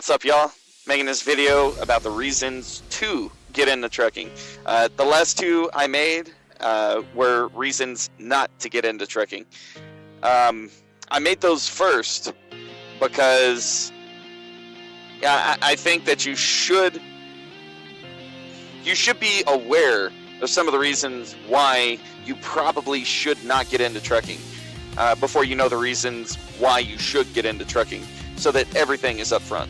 What's up, y'all? Making this video about the reasons to get into trucking. The last two I made were reasons not to get into trucking. I made those first because I think that you should be aware of some of the reasons why you probably should not get into trucking before you know the reasons why you should get into trucking, so that everything is up front.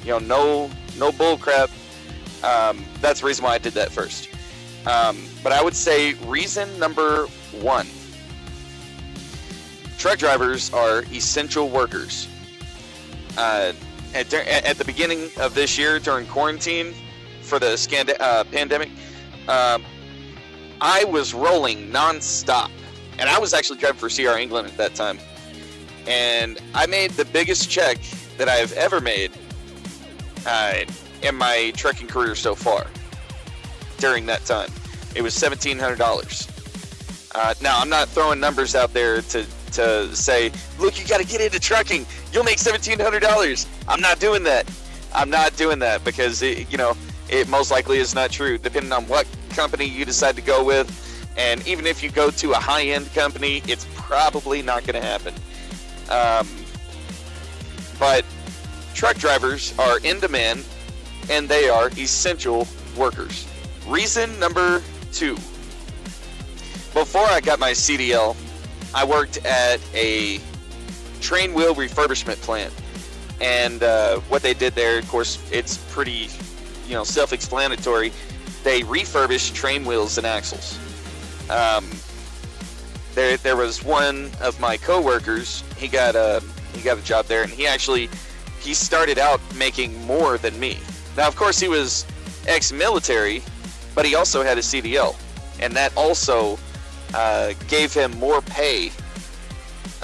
You know, no bull crap. That's the reason why I did that first. But I would say reason number one: truck drivers are essential workers. At the beginning of this year, during quarantine for the pandemic, I was rolling non-stop, and I was actually driving for CR England at that time, and I made the biggest check that I've ever made in my trucking career so far. During that time, it was $1,700. Now, I'm not throwing numbers out there to say, look, you got to get into trucking, you'll make $1,700. I'm not doing that. Because it most likely is not true, depending on what company you decide to go with. And even if you go to a high-end company, it's probably not going to happen. But truck drivers are in demand, and they are essential workers. Reason number two: before I got my CDL, I worked at a train wheel refurbishment plant. And what they did there, of course, it's pretty, self-explanatory. They refurbished train wheels and axles. There was one of my coworkers. He got a job there, and he started out making more than me. Now, of course, he was ex-military, but he also had a CDL, and that also gave him more pay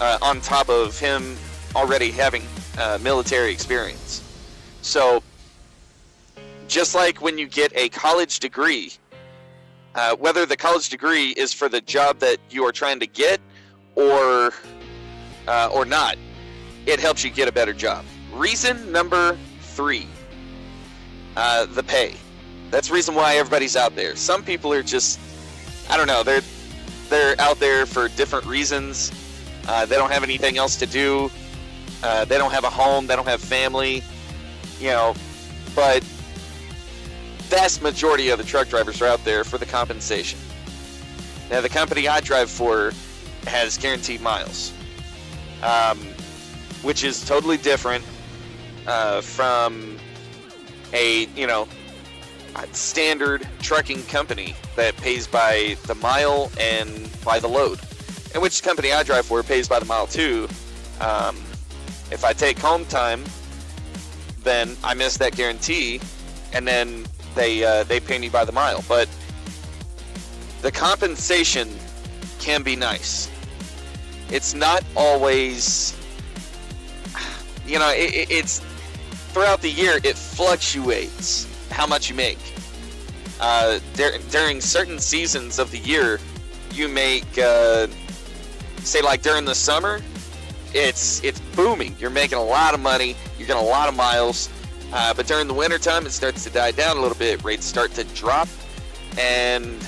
on top of him already having military experience. So, just like when you get a college degree, whether the college degree is for the job that you are trying to get or not, it helps you get a better job. Reason number three: the pay. That's the reason why everybody's out there. Some people are just, I don't know, they're out there for different reasons. They don't have anything else to do. They don't have a home. They don't have family. But vast majority of the truck drivers are out there for the compensation. Now, the company I drive for has guaranteed miles, which is totally different from a standard trucking company that pays by the mile and by the load, and which company I drive for pays by the mile too. If I take home time, then I miss that guarantee, and then they pay me by the mile. But the compensation can be nice. It's not always, it's throughout the year, it fluctuates how much you make. During certain seasons of the year, you make, say like during the summer, it's booming. You're making a lot of money, you're getting a lot of miles. But during the winter time, it starts to die down a little bit. Rates start to drop, and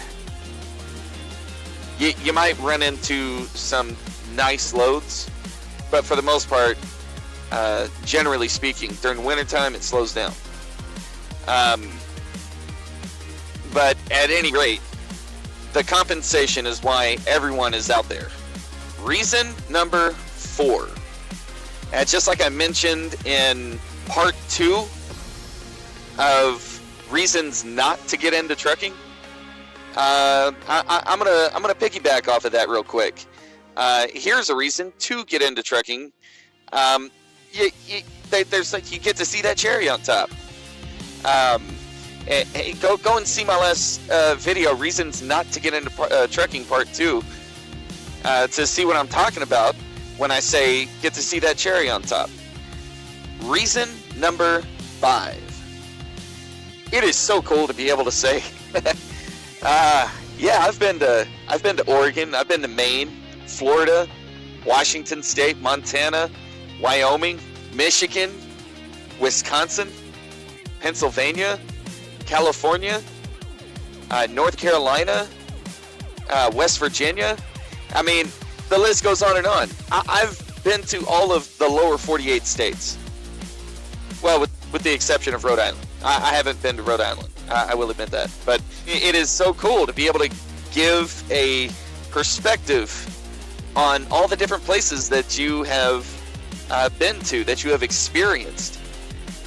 you might run into some nice loads, but for the most part, generally speaking, during the winter time, it slows down. But at any rate, the compensation is why everyone is out there. Reason number four, and just like I mentioned in part 2 of reasons not to get into trucking, I'm gonna piggyback off of that real quick. Here's a reason to get into trucking. There's like, you get to see that cherry on top. Hey, go and see my last video, reasons not to get into trucking part 2, to see what I'm talking about when I say get to see that cherry on top. Reason number 5. It is so cool to be able to say, yeah, I've been to Oregon, I've been to Maine, Florida, Washington State, Montana, Wyoming, Michigan, Wisconsin, Pennsylvania, California, North Carolina, West Virginia. I mean, the list goes on and on. I've been to all of the lower 48 states. Well, with the exception of Rhode Island. I haven't been to Rhode Island. I will admit that. But it is so cool to be able to give a perspective on all the different places that you have been to, that you have experienced.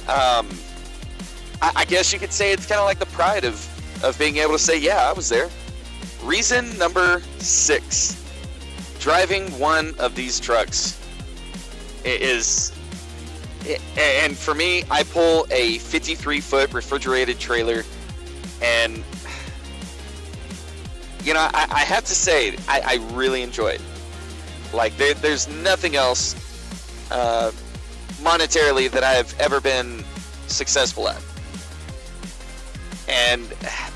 I guess you could say it's kind of like the pride of being able to say, yeah, I was there. Reason number 6. Driving one of these trucks is, and for me, I pull a 53-foot refrigerated trailer, and you know, I have to say, I really enjoy it. Like, there's nothing else monetarily that I've ever been successful at. And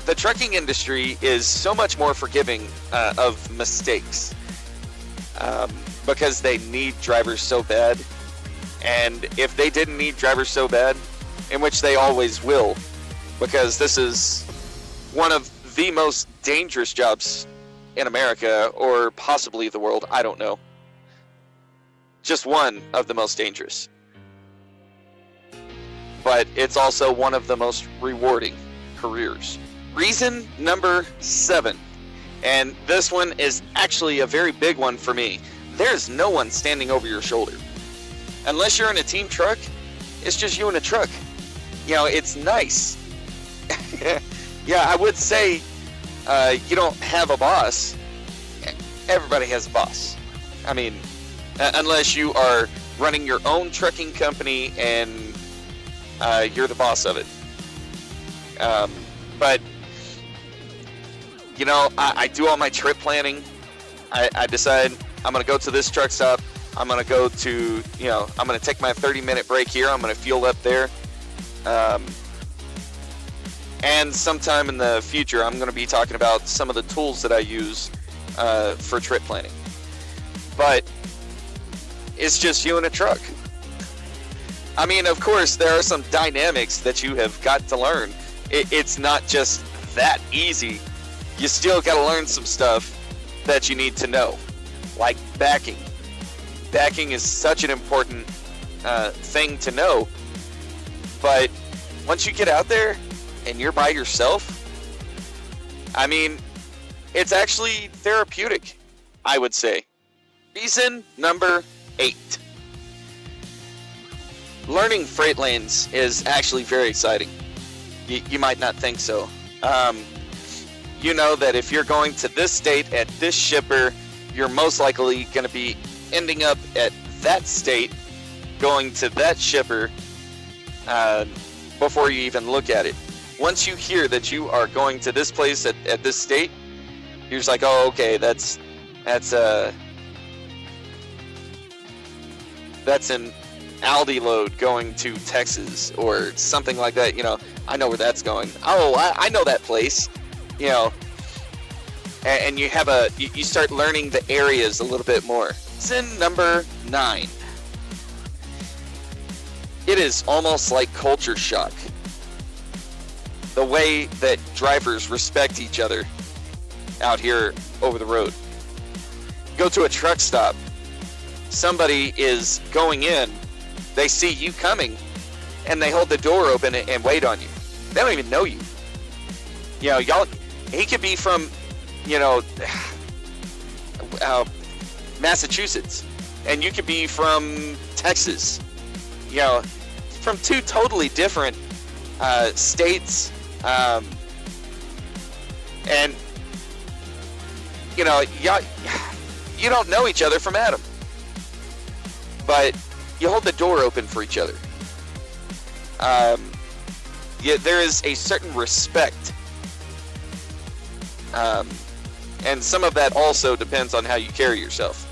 the trucking industry is so much more forgiving of mistakes because they need drivers so bad. And if they didn't need drivers so bad, in which they always will, because this is one of the most dangerous jobs in America, or possibly the world, I don't know. Just one of the most dangerous. But it's also one of the most rewarding careers. Reason number 7, and this one is actually a very big one for me. There's no one standing over your shoulder. Unless you're in a team truck, it's just you in a truck. You know, it's nice. Yeah, I would say you don't have a boss. Everybody has a boss. I mean, unless you are running your own trucking company and you're the boss of it. But, you know, I do all my trip planning. I decide I'm going to go to this truck stop. I'm going to go to, you know, I'm going to take my 30-minute break here. I'm going to fuel up there. And sometime in the future, I'm going to be talking about some of the tools that I use for trip planning. But it's just you in a truck. I mean, of course, there are some dynamics that you have got to learn. It's not just that easy. You still got to learn some stuff that you need to know, like backing. Backing is such an important thing to know. But once you get out there and you're by yourself, I mean, it's actually therapeutic, I would say. Reason number 8. Learning freight lanes is actually very exciting. You might not think so. You know that if you're going to this state at this shipper, you're most likely going to be ending up at that state, going to that shipper before you even look at it. Once you hear that you are going to this place at this state, you're just like, oh, okay, that's an Aldi load going to Texas or something like that. You know, I know where that's going. Oh, I know that place. You know, and you have you start learning the areas a little bit more. Reason number 9. It is almost like culture shock. The way that drivers respect each other out here over the road. Go to a truck stop. Somebody is going in. They see you coming, and they hold the door open and wait on you. They don't even know you. You know, he could be from, you know, Massachusetts, and you could be from Texas. You know, from 2 totally different states, and you know, you don't know each other from Adam, but you hold the door open for each other. There is a certain respect, and some of that also depends on how you carry yourself.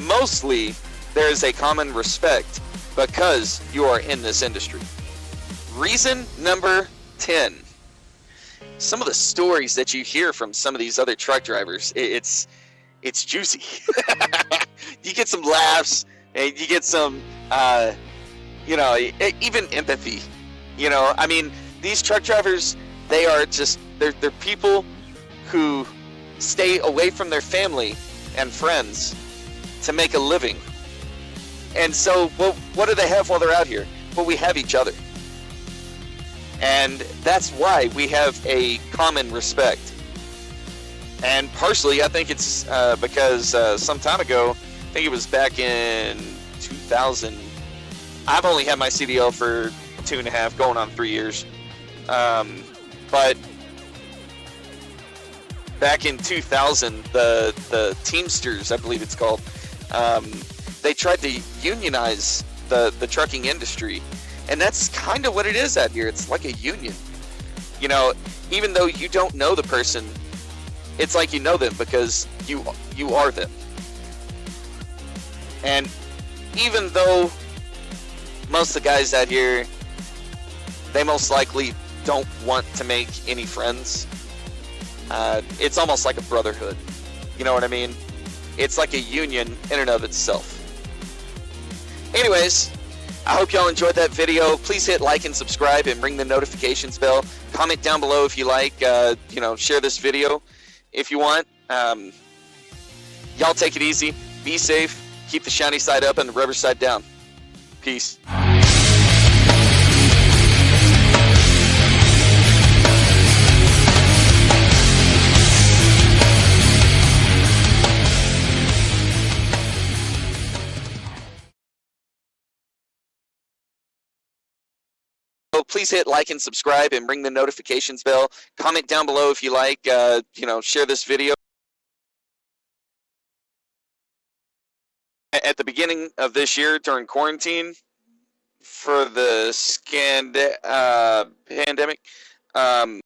Mostly, there is a common respect because you are in this industry. Reason number 10. Some of the stories that you hear from some of these other truck drivers, it's juicy. You get some laughs, and you get some You know, even empathy. You know, I mean, these truck drivers, they are just, they're people who stay away from their family and friends to make a living. And so, well, what do they have while they're out here? Well, we have each other. And that's why we have a common respect. And partially, I think it's because some time ago, I think it was back in 2000, I've only had my CDL for 2.5, going on 3 years. But back in 2000, the Teamsters, I believe it's called, they tried to unionize the trucking industry. And that's kind of what it is out here. It's like a union. You know, even though you don't know the person, it's like you know them because you are them. And even though most of the guys out here, they most likely don't want to make any friends, it's almost like a brotherhood. You know what I mean? It's like a union in and of itself. Anyways, I hope y'all enjoyed that video. Please hit like and subscribe and ring the notifications bell. Comment down below if you like. You know, share this video if you want. Y'all take it easy. Be safe. Keep the shiny side up and the rubber side down. Peace. So please hit like and subscribe and ring the notifications bell. Comment down below if you like. You know, share this video. At the beginning of this year during quarantine for the pandemic,